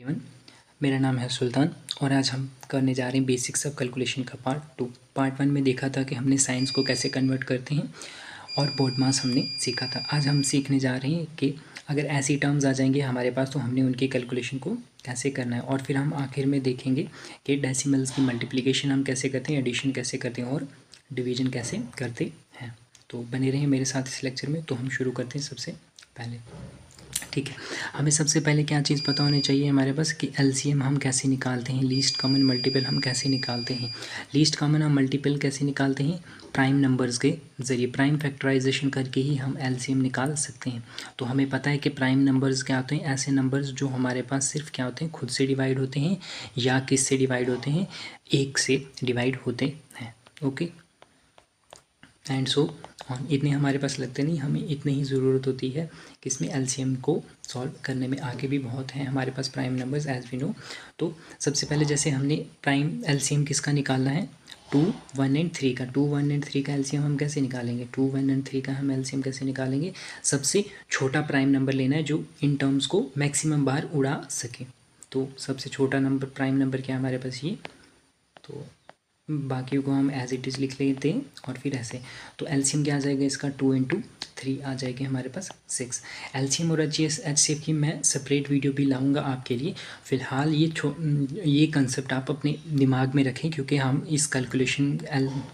Everyone, मेरा नाम है सुल्तान और आज हम करने जा रहे हैं बेसिक्स ऑफ कैलकुलेशन का पार्ट 1 में देखा था कि हमने साइंस को कैसे कन्वर्ट करते हैं और बोर्ड मास हमने सीखा था। आज हम सीखने जा रहे हैं कि अगर ऐसी टर्म्स आ जाएंगे हमारे पास तो हमने उनकी कैलकुलेशन को कैसे करना है और फिर हम आखिर में देखेंगे कि डेसिमल्स की मल्टीप्लिकेशन हम कैसे करते हैं, एडिशन कैसे करते हैं और डिवीजन कैसे करते हैं। तो बने रहें मेरे साथ इस लेक्चर में। तो हम शुरू करते हैं सबसे पहले। ठीक है, हमें सबसे पहले क्या चीज़ पता होनी चाहिए हमारे पास कि एलसीएम हम कैसे निकालते हैं, लीस्ट कॉमन मल्टीपल हम कैसे निकालते हैं। लीस्ट कॉमन हम मल्टीपल कैसे निकालते हैं? प्राइम नंबर्स के ज़रिए, प्राइम फैक्टराइजेशन करके ही हम एलसीएम निकाल सकते हैं। तो हमें पता है कि प्राइम नंबर्स क्या होते हैं? ऐसे नंबर्स जो हमारे पास सिर्फ क्या होते हैं, खुद से डिवाइड होते हैं या किससे डिवाइड होते हैं, एक से डिवाइड होते हैं। Okay and so on. इतने हमारे पास लगते नहीं, हमें इतनी ही ज़रूरत होती है कि इसमें एलसीएम को सॉल्व करने में। आगे भी बहुत हैं हमारे पास prime numbers as we know. तो सबसे पहले जैसे हमने प्राइम एलसीएम किसका निकालना है, 2, 1 एंड 3 का। 2, 1 एंड 3 का एलसीएम हम कैसे निकालेंगे? 2, 1 एंड 3 का हम एलसीएम कैसे निकालेंगे? सबसे छोटा प्राइम नंबर लेना है जो इन टर्म्स को मैक्सिमम बार उड़ा सके। तो सबसे छोटा नंबर प्राइम नंबर क्या है हमारे पास, ये। तो बाकियों को हम एज इट इज़ लिख लेते हैं और फिर ऐसे। तो एलसीएम क्या आ जाएगा इसका, 2 × 3 आ जाएगी हमारे पास 6। एलसीएम और एचसीएफ की मैं सेपरेट वीडियो भी लाऊंगा आपके लिए। फ़िलहाल ये कंसेप्ट आप अपने दिमाग में रखें क्योंकि हम इस कैलकुलेशन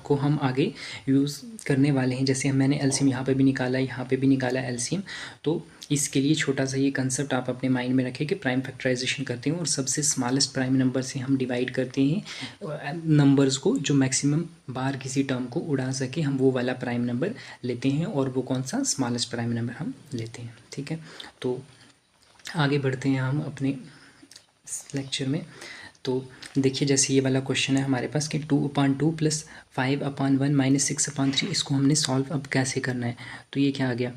को हम आगे यूज़ करने वाले हैं। जैसे मैंने एलसीएम यहाँ पे भी निकाला, यहाँ पे भी निकाला एलसीएम। तो इसके लिए छोटा सा ये कंसेप्ट आप अपने माइंड में रखें कि प्राइम फैक्टराइजेशन करते हैं और सबसे स्मॉलेस्ट प्राइम नंबर से हम डिवाइड करते हैं नंबर्स को जो मैक्सिमम बार किसी टर्म को उड़ा सके, हम वो वाला प्राइम नंबर लेते हैं और वो कौन सा, स्मॉलेस्ट प्राइम नंबर हम लेते हैं। ठीक है, तो आगे बढ़ते हैं हम अपने लेक्चर में। तो देखिए जैसे ये वाला क्वेश्चन है हमारे पास कि 2/2 + 5/1 - 6/3, इसको हमने सॉल्व अब कैसे करना है। तो ये क्या आ गया,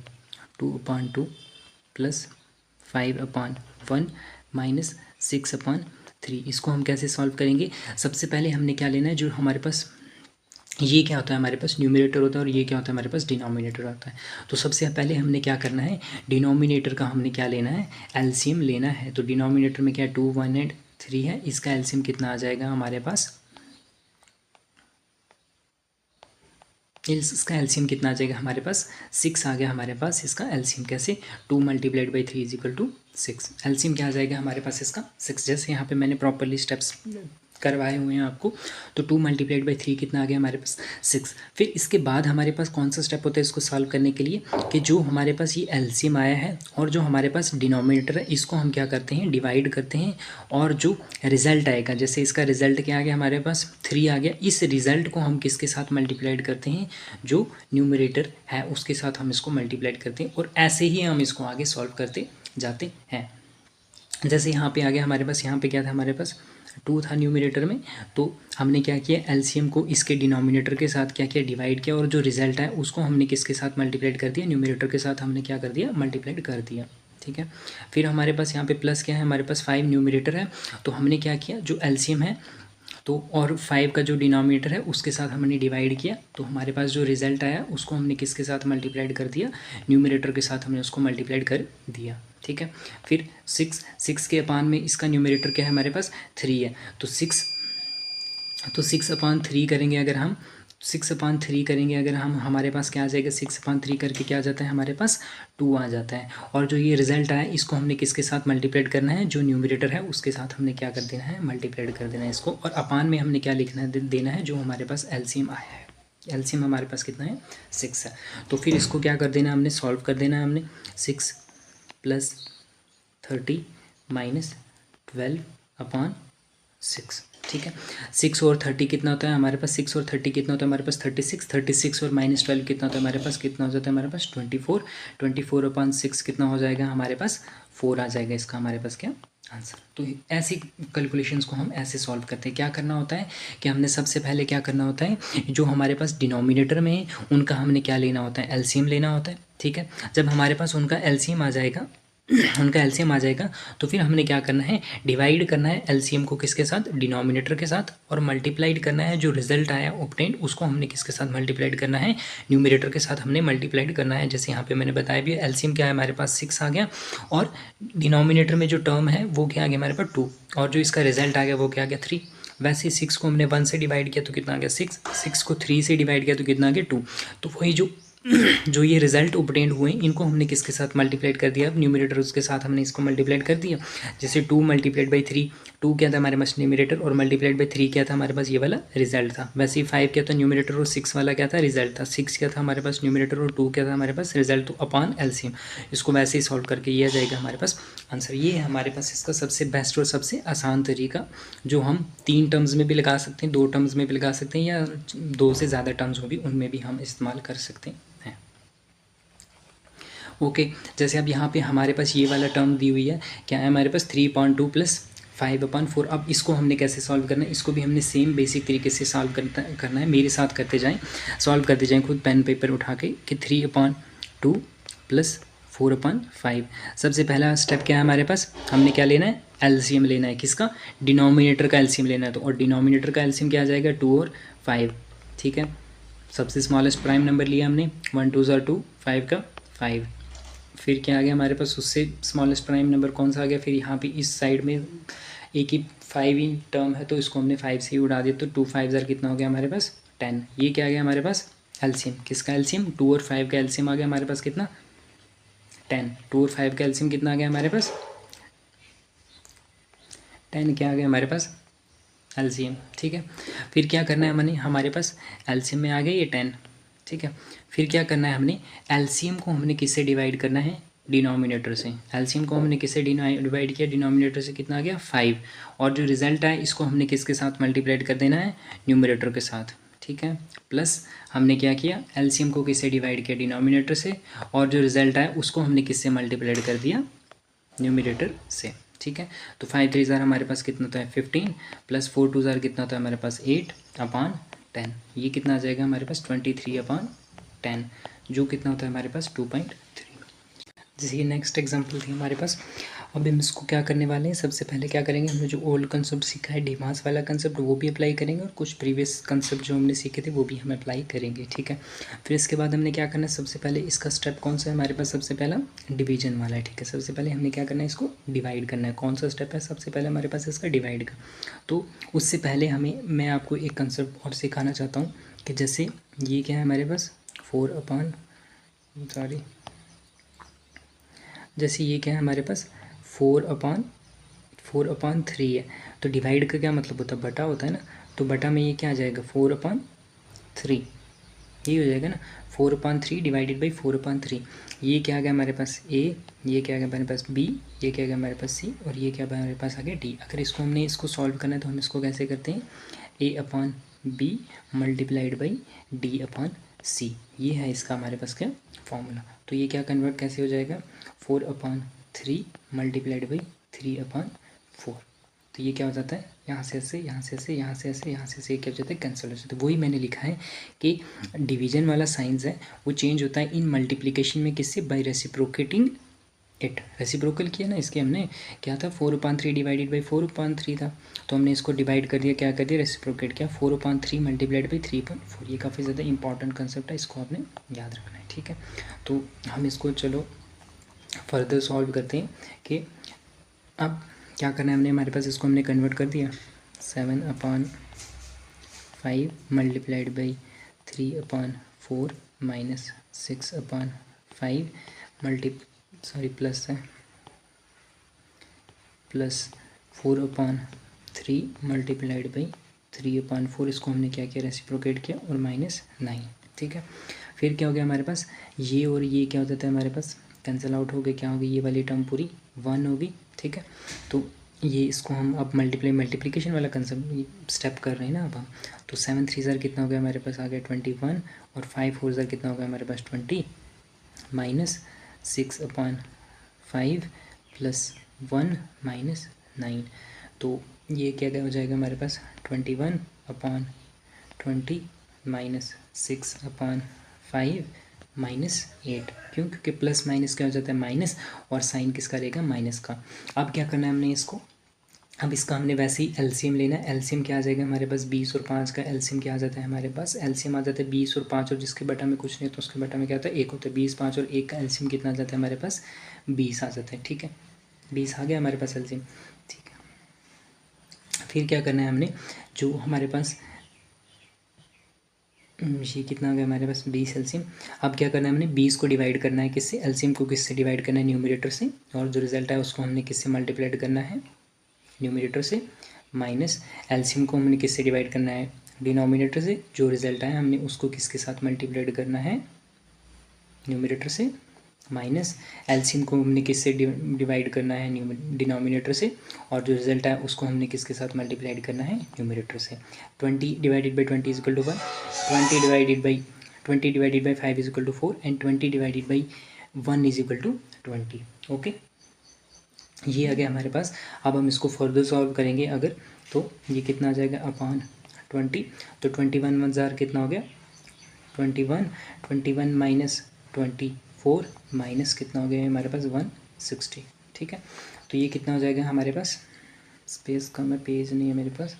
2/2 + 5/1 - 6/3, इसको हम कैसे सॉल्व करेंगे? सबसे पहले हमने क्या लेना है, जो हमारे पास ये क्या होता है, हमारे पास न्यूमरेटर होता है और ये क्या होता है हमारे पास, डिनोमिनेटर होता है। तो सबसे पहले हमने क्या करना है, डिनोमिनेटर का हमने क्या लेना है, एलसीएम लेना है। तो डिनोमिनेटर में क्या 2, 1 एंड 3 है, इसका एलसीएम कितना आ जाएगा हमारे पास, इसका एलसीएम कितना आ जाएगा हमारे पास, 6 आ गया हमारे पास इसका एलसीएम। कैसे, 2 × 3 = 6। एलसीएम क्या आ जाएगा हमारे पास इसका 6। जैसे यहाँ पे मैंने प्रॉपरली स्टेप्स करवाए हुए हैं आपको। तो 2 × 3 कितना आ गया हमारे पास, 6। फिर इसके बाद हमारे पास कौन सा स्टेप होता है इसको सॉल्व करने के लिए, कि जो हमारे पास ये एलसीएम आया है और जो हमारे पास डिनोमिनेटर है, इसको हम क्या करते हैं, डिवाइड करते हैं। और जो रिज़ल्ट आएगा, जैसे इसका रिज़ल्ट क्या आ गया हमारे पास, 3 आ गया, इस रिज़ल्ट को हम किसके साथ मल्टीप्लाइड करते हैं, जो न्यूमरेटर है उसके साथ हम इसको मल्टीप्लाइड करते हैं। और ऐसे ही हम इसको आगे सॉल्व करते जाते हैं। जैसे यहाँ पे आ गया हमारे पास, यहाँ पे क्या था हमारे पास, 2 था न्यूमरेटर में। तो हमने क्या किया, एलसीएम को इसके डिनोमिनेटर के साथ क्या किया, डिवाइड किया। और जो रिजल्ट है उसको हमने किसके साथ मल्टीप्लाइड कर दिया, न्यूमरेटर के साथ हमने क्या कर दिया, मल्टीप्लाइड कर दिया। ठीक है, फिर हमारे पास यहाँ पे प्लस क्या है, हमारे पास 5 न्यूमरेटर है। तो हमने क्या किया, जो एलसीएम है तो और 5 का जो डिनोमिनेटर है उसके साथ हमने डिवाइड किया। तो हमारे पास जो रिज़ल्ट आया उसको हमने किसके साथ मल्टीप्लाइड कर दिया, न्यूमरेटर के साथ हमने उसको मल्टीप्लाइड कर दिया। ठीक है, फिर 6 के अपान में इसका न्यूमरेटर क्या है हमारे पास, 3 है। तो 6/3 करेंगे अगर हम, 6/3 करेंगे अगर हम, हमारे पास क्या आ जाएगा, 6/3 करके क्या आ जाता है हमारे पास, 2 आ जाता है। और जो ये रिज़ल्ट आया इसको हमने किसके साथ मल्टीप्लाइड करना है, जो न्यूमरेटर है उसके साथ हमने क्या कर देना है, मल्टीप्लाइड कर देना है इसको। और अपान में हमने क्या लिखना है, देना है जो हमारे पास एलसीएम आया है। एलसीएम हमारे पास कितना है, 6 है। तो फिर इसको क्या कर देना, हमने सॉल्व कर देना है हमने। 6 + 30 - 12/6। ठीक है, 6 और 30 कितना होता है हमारे पास, 6 और 30 कितना होता है हमारे पास, 36। 36 और -12 कितना होता है हमारे पास, कितना हो जाता है हमारे पास, 24। 24/6 कितना हो जाएगा हमारे पास, 4 आ जाएगा इसका हमारे पास क्या आंसर। तो ऐसी कैलकुलेशंस को हम ऐसे सॉल्व करते हैं। क्या करना होता है कि हमने सबसे पहले क्या करना होता है, जो हमारे पास डिनोमिनेटर में है उनका हमने क्या लेना होता है, एलसीएम लेना होता है। ठीक है, जब हमारे पास उनका एलसीएम आ जाएगा उनका एलसीएम आ जाएगा। तो फिर हमने क्या करना है, डिवाइड करना है एलसीएम को किसके साथ, डिनोमिनेटर के साथ, और मल्टीप्लाइड करना है जो रिजल्ट आया ऑब्टेन्ड उसको हमने किसके साथ मल्टीप्लाइड करना है, न्यूमिनेटर के साथ हमने मल्टीप्लाइड करना है। जैसे यहाँ पे मैंने बताया भी एलसीएम क्या है हमारे पास 6 आ गया, और डिनोमिनेटर में जो टर्म है वो क्या आ गया हमारे पास 2, और जो इसका रिजल्ट आ गया वो क्या आ गया 3। वैसे 6 को हमने 1 से डिवाइड किया तो कितना आ गया 6, 6 को 3 से डिवाइड किया तो कितना आ गया 2। तो वही जो ये रिजल्ट ऑब्टेन्ड हुए इनको हमने किसके साथ मल्टीप्लाइड कर दिया, न्यूमरेटर उसके साथ हमने इसको मल्टीप्लाइड कर दिया। जैसे 2 मल्टीप्लाइड बाई 3, 2 क्या था हमारे पास न्यूमरेटर, और मल्टीप्लाइड बाई 3 क्या था हमारे पास ये वाला रिजल्ट था। वैसे ही 5 क्या था न्यूमरेटर, और 6 वाला क्या था रिजल्ट था। 6 क्या था हमारे पास न्यूमरेटर, और 2 क्या था हमारे पास रिजल्ट। तो अपॉन एलसीएम इसको वैसे ही सॉल्व करके ये आ जाएगा हमारे पास आंसर। ये है हमारे पास इसका सबसे बेस्ट और सबसे आसान तरीका, जो हम 3 टर्म्स में भी लगा सकते हैं, 2 टर्म्स में भी लगा सकते हैं, या 2 से ज़्यादा टर्म्स हो भी उनमें भी हम इस्तेमाल कर सकते हैं। ओके जैसे अब यहाँ पे हमारे पास ये वाला टर्म दी हुई है, क्या है हमारे पास 3/2 प्लस 5/4। अब इसको हमने कैसे सॉल्व करना है, इसको भी हमने सेम बेसिक तरीके से सॉल्व करना है। मेरे साथ करते जाएं, सॉल्व करते जाएं खुद पेन पेपर उठा के, कि 3/2 प्लस 4/5। सबसे पहला स्टेप क्या है हमारे पास, हमने क्या लेना है, एलसीएम लेना है। किसका, डिनोमिनेटर का एलसीएम लेना है। तो और डिनोमिनेटर का एलसीएम क्या आ जाएगा 2 और 5, ठीक है। सबसे स्मॉलेस्ट प्राइम नंबर लिया हमने, 1 2 ज़ा 2, 5 का 5। फिर क्या आ गया हमारे पास, उससे स्मॉलेस्ट प्राइम नंबर कौन सा आ गया, फिर यहाँ पे इस साइड में एक ही 5 ही टर्म है तो इसको हमने 5 से ही उड़ा दिया। तो 2 5 ज़र कितना हो गया हमारे पास 10। ये क्या आ गया हमारे पास एलसीएम, किसका एलसीएम, 2 और 5 का एलसीएम आ गया हमारे पास कितना 10। 2 और 5 का एलसीएम कितना आ गया हमारे पास 10, क्या आ गया हमारे पास एलसीएम, ठीक है। फिर क्या करना है हमने, हमारे पास एलसीएम में आ गया ये 10, ठीक है। फिर क्या करना है हमने, एलसीएम को हमने किससे डिवाइड करना है, डिनोमिनेटर से। एलसीएम को हमने किससे डिवाइड किया, डिनोमिनेटर से, कितना आ गया 5। और जो रिजल्ट आया इसको हमने किसके साथ मल्टीप्लाइड कर देना है, न्यूमरेटर के साथ, ठीक है। प्लस हमने क्या किया, एलसीएम को किससे डिवाइड किया, डिनोमिनेटर से, और जो रिजल्ट आया उसको हमने किससे मल्टीप्लाइड कर दिया, न्यूमरेटर से, ठीक है। तो 5 3 ज़ार हमारे पास कितना होता है 15, प्लस 4 2 ज़ार कितना होता है हमारे पास 8/10। ये कितना आ जाएगा हमारे पास 23/10, जो कितना होता है हमारे पास 2.3। जैसे ये नेक्स्ट एग्जांपल थी हमारे पास। अब हम इसको क्या करने वाले हैं, सबसे पहले क्या करेंगे, हमने जो ओल्ड कंसेप्ट सीखा है डीमास वाला कंसेप्ट वो भी अप्लाई करेंगे, और कुछ प्रीवियस कंसेप्ट जो हमने सीखे थे वो भी हम अप्लाई करेंगे, ठीक है। फिर इसके बाद हमने क्या करना है, सबसे पहले इसका स्टेप कौन सा है हमारे पास, सबसे पहला डिवीजन वाला है, ठीक है। सबसे पहले हमने क्या करना है, इसको डिवाइड करना है। कौन सा स्टेप है सबसे पहले हमारे पास इसका डिवाइड का। तो उससे पहले मैं आपको एक कंसेप्ट और सिखाना चाहता हूँ, कि जैसे ये क्या है हमारे पास 4 जैसे ये क्या है हमारे पास 4/3 है। तो डिवाइड का क्या मतलब होता है, बटा होता है ना। तो बटा में ये क्या आ जाएगा 4/3, ये हो जाएगा ना 4/3 डिवाइडेड बाई 4/3। ये क्या आ गया हमारे पास ए, ये क्या आ गया हमारे पास बी, ये क्या आ गया हमारे पास सी, और ये क्या हमारे पास आ गया डी। अगर इसको सॉल्व करना है तो हम इसको कैसे करते हैं, A/B मल्टीप्लाइड बाई D/C। ये है इसका हमारे पास क्या फॉर्मूला। तो ये क्या कन्वर्ट कैसे हो जाएगा 4/3 मल्टीप्लाइड बाई 3/4। तो ये क्या हो जाता है, यहाँ से ऐसे, यहाँ से ऐसे, यहाँ से ऐसे, यहाँ से ऐसे, क्या हो जाता है कैंसिल हो जाता है। वही मैंने लिखा है कि डिवीजन वाला साइंस है वो चेंज होता है इन मल्टीप्लिकेशन में, किससे, बाई रेसिप्रोकेटिंग इट। रेसिप्रोकल किया ना इसके हमने, क्या था 4/3 डिवाइडेड बाई 4/3 था। तो हमने इसको डिवाइड कर दिया, क्या कर दिया रेसिप्रोकेट किया, 4/3 मल्टीप्लाइड बाई 3/4। ये काफ़ी ज़्यादा इंपॉर्टेंट कंसेप्ट है, इसको आपने याद रखना है, ठीक है। तो हम इसको चलो फर्दर सॉल्व करते हैं, कि अब क्या करना है हमने, हमारे पास इसको हमने कन्वर्ट कर दिया 7/5 मल्टीप्लाइड बाई 3/4 माइनस 6/5 प्लस है प्लस 4/3 मल्टीप्लाइड बाई 3/4। इसको हमने क्या किया रेसिप्रोकेट किया, और -9, ठीक है। फिर क्या हो गया हमारे पास, ये और ये क्या हो जाता है हमारे पास कैंसिल आउट हो गए, क्या होगी ये वाली टर्म पूरी 1 होगी, ठीक है। तो ये इसको हम अब मल्टीप्लिकेशन वाला कंसेप्ट स्टेप कर रहे हैं ना अब हम। तो 7 3 ज़र कितना हो गया हमारे पास आ गया 21, और 5 4 ज़र कितना हो गया हमारे पास 20, माइनस 6/5 प्लस 1 -9। तो ये क्या हो जाएगा हमारे पास 21/20 माइनस 6/5 -8। क्यों? क्योंकि प्लस माइनस क्या हो जाता है माइनस, और साइन किसका रहेगा माइनस का। अब क्या करना है हमने इसको, अब इसका हमने वैसे ही एलसीएम लेना है। एलसीएम क्या आ जाएगा हमारे पास 20 और 5 का एलसीएम क्या आ जाता है हमारे पास, एलसीएम आ जाता है 20 और 5, और जिसके बटा में कुछ नहीं तो उसके बटा में क्या होता है 1 होता है। 20, 5 और 1 का एलसीएम कितना आ जाता है हमारे पास 20 आ जाता है। ठीक है, 20 आ गया हमारे पास एलसीएम। ठीक है, फिर क्या करना है हमने, जो हमारे पास ये कितना आ गया हमारे पास 20 एलसीएम। अब क्या करना है हमने 20 को डिवाइड करना है किससे, एलसीएम को किससे डिवाइड करना है न्यूमरेटर से, और जो रिजल्ट है उसको हमने किससे मल्टीप्लाइड करना है न्यूमरेटर से, माइनस एलसीएम को हमने किससे डिवाइड करना है डिनोमिनेटर से, जो रिजल्ट आया हमने उसको किसके साथ मल्टीप्लाइड करना है न्यूमरेटर से, माइनस एलसीएम को हमने किससे डिवाइड करना है डिनोमिनेटर से, और जो रिजल्ट आया उसको हमने किसके साथ मल्टीप्लाइड करना है न्यूमरेटर से। 20 divided by 20 is equal to 1, 20 divided by 5 is equal to 4, and 20 divided by 1 is equal to 20। Okay, ये आ गया हमारे पास। अब हम इसको फर्दर सॉल्व करेंगे अगर, तो ये कितना आ जाएगा अपॉन 20, तो 21 × कितना हो गया 21, 21 माइनस 24 माइनस कितना हो गया हमारे पास 160। ठीक है, तो ये कितना हो जाएगा हमारे पास, स्पेस कम है, पेज नहीं है मेरे पास,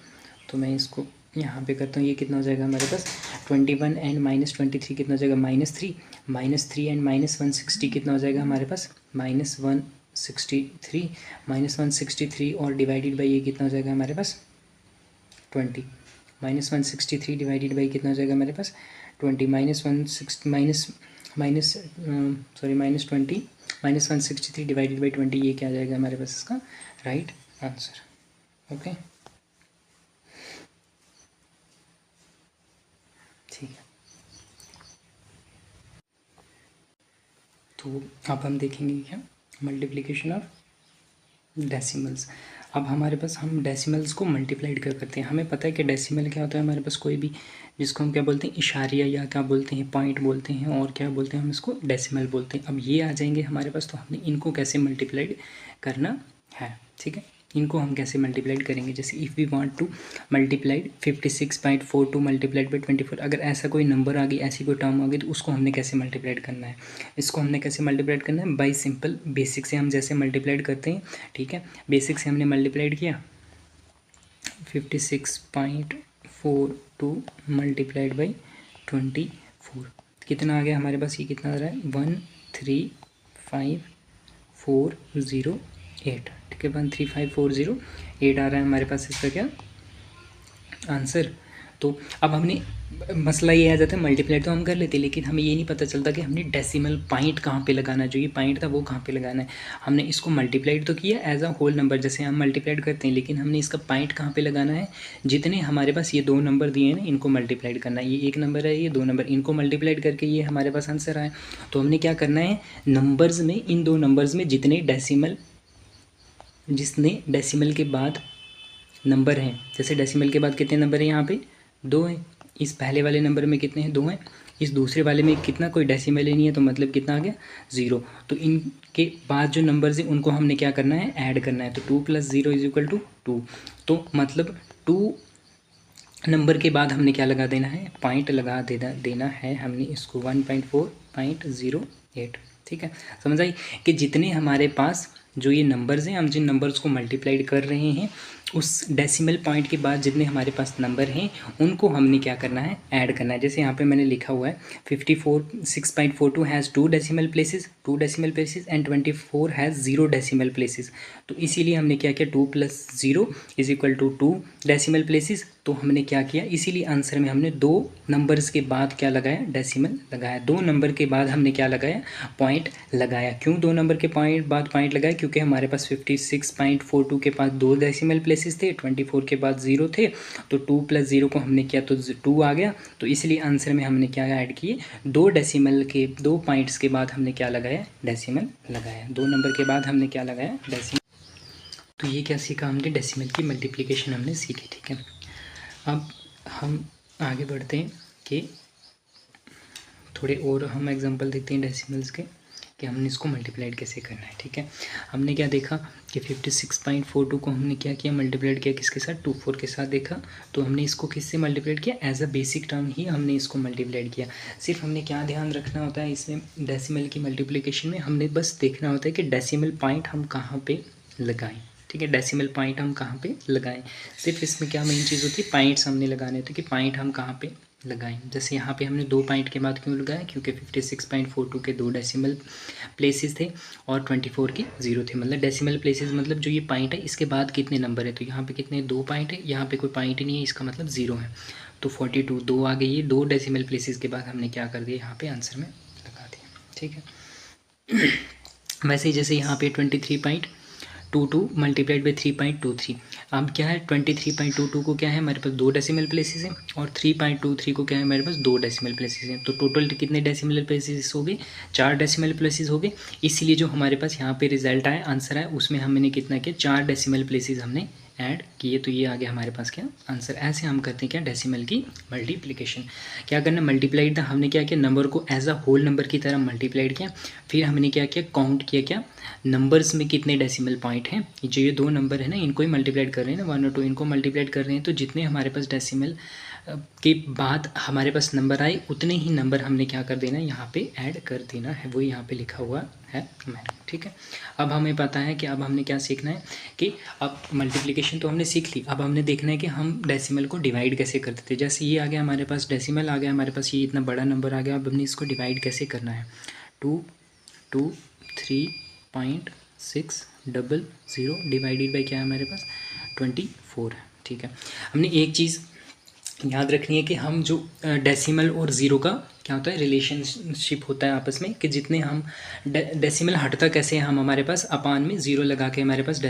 तो मैं इसको यहाँ पे करता हूँ। ये कितना हो जाएगा हमारे पास 21 एंड -23 कितना हो जाएगा -3, -3 एंड -160 कितना हो जाएगा हमारे पास -163, -163 और डिवाइडेड बाई ये कितना हो जाएगा हमारे पास 20, -163 डिवाइडेड बाई कितना हो जाएगा हमारे पास 20, -20 -163 डिवाइडेड बाई 20, ये क्या आ जाएगा हमारे पास इसका राइट आंसर। ओके, ठीक है, तो अब हम देखेंगे क्या मल्टीप्लिकेशन ऑफ डेसिमल्स। अब हमारे पास हम डेसिमल्स को मल्टीप्लाइड क्या करते हैं, हमें पता है कि डेसिमल क्या होता है हमारे पास, कोई भी जिसको हम क्या बोलते हैं इशारिया या क्या बोलते हैं पॉइंट बोलते हैं, और क्या बोलते हैं हम इसको डेसिमल बोलते हैं। अब ये आ जाएंगे हमारे पास, तो हमने इनको कैसे मल्टीप्लाइड करना है। ठीक है, इनको हम कैसे मल्टीप्लाइड करेंगे, जैसे if we want to multiplied 56.42 multiplied by 24, अगर ऐसा कोई नंबर आ गई, ऐसी कोई टर्म आ गई, तो उसको हमने कैसे मल्टीप्लाइड करना है, इसको हमने कैसे मल्टीप्लाइड करना है बाई सिंपल बेसिक से हम जैसे मल्टीप्लाइड करते हैं। ठीक है, बेसिक से हमने मल्टीप्लाइड किया 56.42 मल्टीप्लाइड बाई 24, कितना आ गया हमारे पास, ये कितना आ रहा है 135,408। ठीक है, 135,408 आ रहा है हमारे पास इसका क्या आंसर। तो अब हमने मसला ये आ जाता है मल्टीप्लाई तो हम कर लेते, लेकिन हमें ये नहीं पता चलता कि हमने डेसिमल पॉइंट कहाँ पे लगाना है, जो ये पॉइंट था वो कहाँ पे लगाना है। हमने इसको मल्टीप्लाइड तो किया एज अ होल नंबर जैसे हम मल्टीप्लाइड करते हैं, लेकिन हमने इसका पॉइंट कहाँ पे लगाना है, जितने हमारे पास ये दो नंबर दिए हैं ना इनको मल्टीप्लाइड करना है। ये एक नंबर है, ये दो नंबर, इनको मल्टीप्लाइड करके ये हमारे पास आंसर आए। तो हमने क्या करना है, नंबर्स में, इन दो नंबर्स में जितने डेसिमल के बाद नंबर हैं, जैसे डेसिमल के बाद कितने नंबर हैं यहाँ पे 2 हैं, इस पहले वाले नंबर में कितने हैं 2 हैं, इस दूसरे वाले में कितना कोई डेसिमल ही नहीं है, तो मतलब कितना आ गया 0। तो इनके बाद जो नंबर्स हैं उनको हमने क्या करना है ऐड करना है, तो 2 + 0 = 2। तो मतलब 2 नंबर के बाद हमने क्या लगा देना है पॉइंट लगा देना है हमने इसको 1.4.08। ठीक है, समझ आई कि जितने हमारे पास जो ये नंबर्स हैं, हम जिन नंबर्स को मल्टीप्लाइड कर रहे हैं उस डेसिमल पॉइंट के बाद जितने हमारे पास नंबर हैं उनको हमने क्या करना है ऐड करना है। जैसे यहाँ पे मैंने लिखा हुआ है 6.42 has 2 decimal places and 24 has 0 decimal places. तो इसीलिए हमने क्या किया 2 + 0 = 2 डेसिमल प्लेसेस। तो हमने क्या किया, इसीलिए आंसर में हमने 2 नंबर्स के बाद क्या लगाया डेसिमल लगाया, 2 नंबर के बाद हमने क्या लगाया पॉइंट लगाया। क्यों 2 नंबर के बाद पॉइंट लगाया, क्योंकि हमारे पास 56.42 के पास 2 डेसिमल प्लेसेस थे, 24 के बाद 0 थे, तो 2 + 0 को हमने किया तो 2 आ गया। तो इसलिए आंसर में हमने क्या ऐड किए 2 डेसिमल के 2 पॉइंट्स के बाद हमने क्या लगाया डेसिमल लगाया, 2 नंबर के बाद हमने क्या लगाया डेसिमल। तो ये क्या सीखा हमने डेसिमल की मल्टीप्लिकेशन हमने सीखी। ठीक है, अब हम आगे बढ़ते हैं कि थोड़े और हम एग्जांपल देखते हैं डेसिमल्स के। कि हमने इसको मल्टीप्लाइड कैसे करना है। ठीक है, हमने क्या देखा कि 56.42 को हमने क्या किया, मल्टीप्लाइड किया किसके साथ, 24 के साथ देखा। तो हमने इसको किससे मल्टीप्लाइड किया, एज अ बेसिक टर्म ही हमने इसको मल्टीप्लाइड किया। सिर्फ हमने क्या ध्यान रखना होता है इसमें डेसिमल की मल्टीप्लिकेशन में, हमने बस देखना होता है कि डेसिमल पॉइंट हम कहाँ पे लगाएं। ठीक है, डेसिमल पॉइंट हम कहाँ पे लगाएं, सिर्फ इसमें क्या मेन चीज़ होती है, पॉइंट्स हमने लगाने होते हैं कि पॉइंट हम कहाँ पे लगाएं। जैसे यहाँ पे हमने 2 पॉइंट के बाद क्यों लगाया, क्योंकि 56.42 के 2 डेसिमल प्लेसेस थे और 24 के 0 थे। मतलब डेसिमल प्लेसेस मतलब जो ये पॉइंट है इसके बाद कितने नंबर है, तो यहाँ पे कितने 2 पॉइंट है, यहाँ पे कोई पॉइंट ही नहीं है, इसका मतलब 0 है। तो 42 2 आ गई, ये 2 डेसिमल प्लेसेस के बाद हमने क्या कर दिया, यहाँ पे आंसर में लगा दिया। ठीक है, वैसे ही जैसे यहाँ पे 23.22 मल्टीप्लाइड बाई 3.23, अब क्या है 23.22 को क्या है हमारे पास 2 डेसिमल प्लेसेस हैं और 3.23 को क्या है हमारे पास 2 डेसिमल प्लेसेस हैं। तो टोटल कितने डेसिमल प्लेसेस हो गए, 4 डेसिमल प्लेसेस हो गए। इसलिए जो हमारे पास यहाँ पे रिजल्ट आया, आंसर आया, उसमें हमने कितना किया, 4 डेसिमल प्लेसेस हमने ऐड किए। तो ये आ गया हमारे पास क्या आंसर। ऐसे हम करते हैं क्या डेसिमल की मल्टीप्लिकेशन। क्या करना, मल्टीप्लाइड था, हमने क्या किया, नंबर को एज अ होल नंबर की तरह मल्टीप्लाइड किया। फिर हमने क्या किया, काउंट किया क्या नंबर्स में कितने डेसिमल पॉइंट हैं। जो ये 2 नंबर है ना, इनको ही मल्टीप्लाइड कर रहे हैं ना, 1 और 2, इनको मल्टीप्लाइड कर रहे हैं। तो जितने हमारे पास डेसिमल के बाद हमारे पास नंबर आए, उतने ही नंबर हमने क्या कर देना है, यहाँ पे ऐड कर देना है। वो यहाँ पे लिखा हुआ है मैंने। ठीक है, अब हमें पता है कि अब हमने क्या सीखना है कि अब मल्टीप्लिकेशन तो हमने सीख ली, अब हमने देखना है कि हम डेसिमल को डिवाइड कैसे करते थे। जैसे ये आ गया हमारे पास, डेसिमल आ गया हमारे पास, ये इतना बड़ा नंबर आ गया, अब हमने इसको डिवाइड कैसे करना है। 223.600 डिवाइडेड बाई क्या है हमारे पास 24 है। ठीक है, हमने एक चीज़ याद रखनी है कि हम जो डेसिमल और ज़ीरो का क्या होता है रिलेशनशिप होता है आपस में, कि जितने हम डेसिमल हटता कैसे है, हम हमारे पास अपान में ज़ीरो लगा के हमारे पास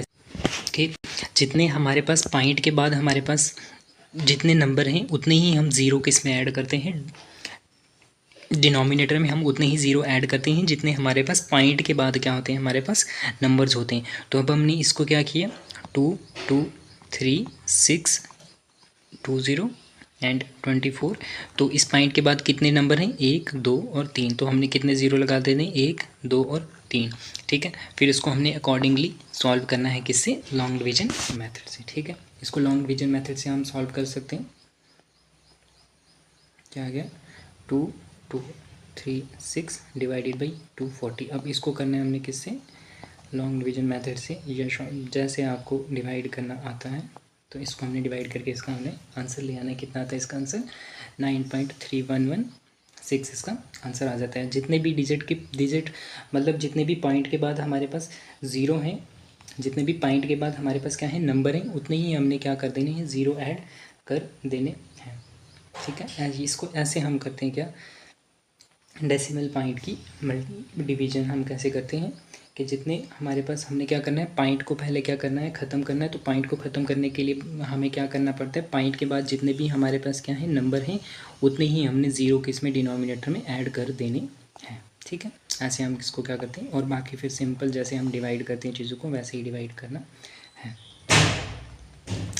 ठीक, जितने हमारे पास पॉइंट के बाद हमारे पास जितने नंबर हैं उतने ही हम ज़ीरो किस में ऐड करते हैं, डिनोमिनेटर में हम उतने ही ज़ीरो ऐड करते हैं जितने हमारे पास पॉइंट के बाद क्या होते हैं हमारे पास नंबर्स होते हैं। तो अब हमने इसको क्या किया, 223.620 एंड 24। तो इस पॉइंट के बाद कितने नंबर हैं, 1 2 और 3, तो हमने कितने ज़ीरो लगा देने, 1 2 और 3। ठीक है, फिर इसको हमने अकॉर्डिंगली सॉल्व करना है किससे, लॉन्ग डिवीजन मेथड से। ठीक है, इसको लॉन्ग डिवीजन मेथड से हम सॉल्व कर सकते हैं। क्या आ गया, 236 डिवाइडेड बाई 240। अब इसको करना है हमने किससे, लॉन्ग डिवीजन मेथड से, या जैसे आपको डिवाइड करना आता है। तो इसको हमने डिवाइड करके इसका हमने आंसर ले आना है। कितना आता है इसका आंसर, 9.3116 इसका आंसर आ जाता है। जितने भी डिजिट मतलब जितने भी पॉइंट के बाद हमारे पास ज़ीरो हैं, जितने भी पॉइंट के बाद हमारे पास क्या है नंबर हैं, उतने ही हमने क्या कर देने हैं, ज़ीरो ऐड कर देने हैं। ठीक है, इसको ऐसे हम करते हैं क्या, डेसिमल पॉइंट की डिवीजन हम कैसे करते हैं कि जितने हमारे पास, हमने क्या करना है, पॉइंट को पहले क्या करना है, ख़त्म करना है। तो पॉइंट को ख़त्म करने के लिए हमें क्या करना पड़ता है, पॉइंट के बाद जितने भी हमारे पास क्या है नंबर हैं उतने ही हमने ज़ीरो किस में, डिनोमिनेटर में ऐड कर देने हैं। ठीक है, ऐसे हम इसको क्या करते हैं, और बाकी फिर सिंपल जैसे हम डिवाइड करते हैं चीज़ों को वैसे ही डिवाइड करना है।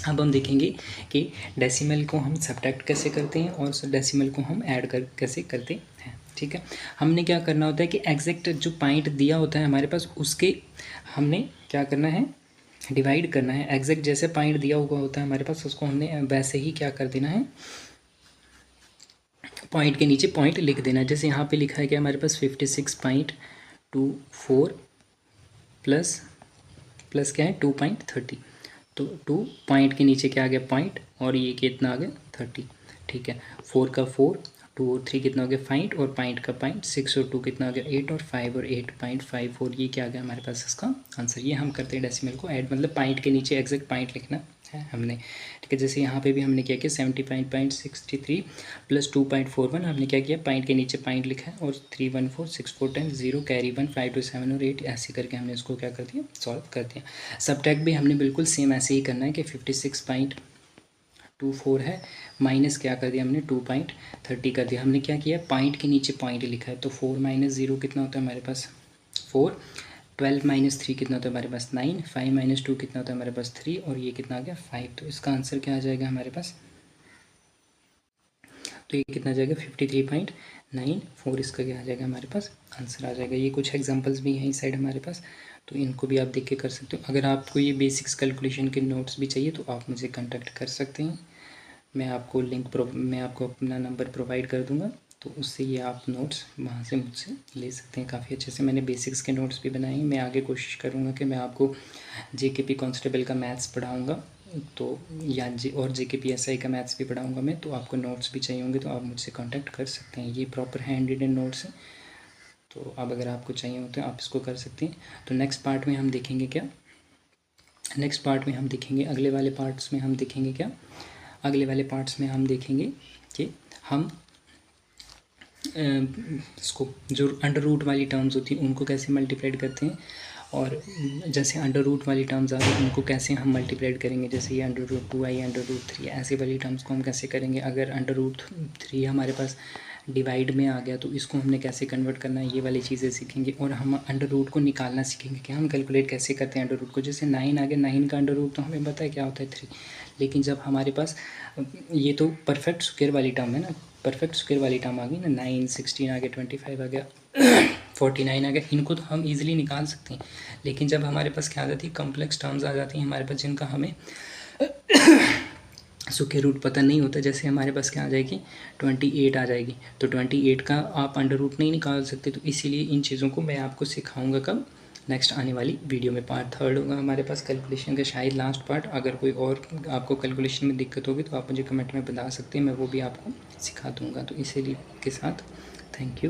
अब हम देखेंगे कि डेसिमल को हम सब्ट्रैक्ट कैसे करते हैं और डेसिमल को हम ऐड कर कैसे करते हैं। ठीक है, हमने क्या करना होता है कि एग्जैक्ट जो पॉइंट दिया होता है हमारे पास, उसके हमने क्या करना है, डिवाइड करना है। एग्जैक्ट जैसे पॉइंट दिया हुआ होता है हमारे पास, उसको हमने वैसे ही क्या कर देना है, पॉइंट के नीचे पॉइंट लिख देना है। जैसे यहाँ पे लिखा है कि हमारे पास 56.24 प्लस क्या है 2.30। तो 2 पॉइंट के नीचे क्या आ गया पॉइंट, और ये कितना आ गया 30। ठीक है, 4 का 4, 2 और 3 कितना हो गया 5, और पॉइंट का पॉइंट 6 और 2 कितना हो गया 8, और 5 और 8.54, ये क्या आ गया हमारे पास इसका आंसर। ये हम करते हैं डेसिमल को ऐड, मतलब पॉइंट के नीचे एग्जैक्ट पॉइंट लिखना है हमने। ठीक है, जैसे यहाँ पे भी हमने क्या किया 75.63 प्लस 2.41, हमने क्या किया पॉइंट के नीचे पॉइंट लिखा है, और 31464 टाइम्स 0 कैरी 1 5 2 7 और 8, ऐसे करके हमने इसको क्या कर दिया, सॉल्व कर दिया। सब्ट्रैक्ट भी हमने बिल्कुल सेम ऐसे ही करना है कि 56.24 है, माइनस क्या कर दिया हमने 2.30 कर दिया। हमने क्या किया, पॉइंट के नीचे पॉइंट लिखा है, तो 4 माइनस 0 कितना होता है हमारे पास 4, 12 माइनस 3 कितना होता है हमारे पास 9, 5 माइनस 2 कितना होता है हमारे पास 3, और ये कितना आ गया 5। तो इसका आंसर क्या आ जाएगा हमारे पास तो ये कितना आ जाएगा 53.94 इसका क्या आ जाएगा हमारे पास आंसर आ जाएगा। ये कुछ एग्जांपल्स भी हैं इस साइड हमारे पास, तो इनको भी आप देख के कर सकते हो। अगर आपको ये बेसिक्स कैलकुलेशन के नोट्स भी चाहिए तो आप मुझे कांटेक्ट कर सकते हैं। मैं आपको मैं आपको अपना नंबर प्रोवाइड कर दूंगा, तो उससे ये आप नोट्स वहाँ से मुझसे ले सकते हैं। काफ़ी अच्छे से मैंने बेसिक्स के नोट्स भी बनाए हैं। मैं आगे कोशिश करूँगा कि मैं आपको जेकेपी कांस्टेबल का मैथ्स पढ़ाऊँगा, तो या जेकेपी एसआई का मैथ्स भी पढ़ाऊँगा मैं। तो आपको नोट्स भी चाहिए होंगे तो आप मुझसे कांटेक्ट कर सकते हैं। ये प्रॉपर हैंड रिटन नोट्स हैं, तो अब अगर आपको चाहिए होते हैं आप इसको कर सकते हैं। तो नेक्स्ट पार्ट में हम देखेंगे क्या, नेक्स्ट पार्ट में हम देखेंगे अगले वाले पार्ट्स में हम देखेंगे क्या, अगले वाले पार्ट्स में हम देखेंगे कि हम इसको जो अंडर रूट वाली टर्म्स होती हैं उनको कैसे मल्टीप्लाइड करते हैं, और जैसे अंडर रूट वाली टर्म्स आ गई उनको कैसे हम मल्टीप्लाइड करेंगे। जैसे ये under root 2i under root 3 ऐसे वाली टर्म्स को हम कैसे करेंगे। अगर अंडर रूट 3 हमारे पास डिवाइड में आ गया तो इसको हमने कैसे कन्वर्ट करना है, ये वाली चीज़ें सीखेंगे। और हम अंडर रूट को निकालना सीखेंगे कि हम कैलकुलेट कैसे करते हैं अंडर रूट को। जैसे 9 आ गया, 9 का अंडर रूट तो हमें पता है क्या होता है 3, लेकिन जब हमारे पास ये तो परफेक्ट स्क्वायर वाली टर्म है ना, परफेक्ट स्क्वायर वाली टर्म आ गई ना, 9 16 आ गया, 25 आ गया 49 आ गया, इनको तो हम इजीली निकाल सकते हैं। लेकिन जब हमारे पास क्या आ जाती है कॉम्प्लेक्स टर्म्स आ जाती हैं हमारे पास जिनका हमें स्क्वायर रूट पता नहीं होता। जैसे हमारे पास क्या आ जाएगी 28 आ जाएगी, तो 28 का आप अंडर रूट नहीं निकाल सकते। तो इसीलिए इन चीज़ों को मैं आपको सिखाऊंगा कब, नेक्स्ट आने वाली वीडियो में। पार्ट 3 होगा हमारे पास कैलकुलेशन का, शायद लास्ट पार्ट। अगर कोई और आपको कैलकुलेशन में दिक्कत होगी तो आप मुझे कमेंट में बता सकते हैं, मैं वो भी आपको सिखा दूँगा। तो इसीलिए के साथ थैंक यू।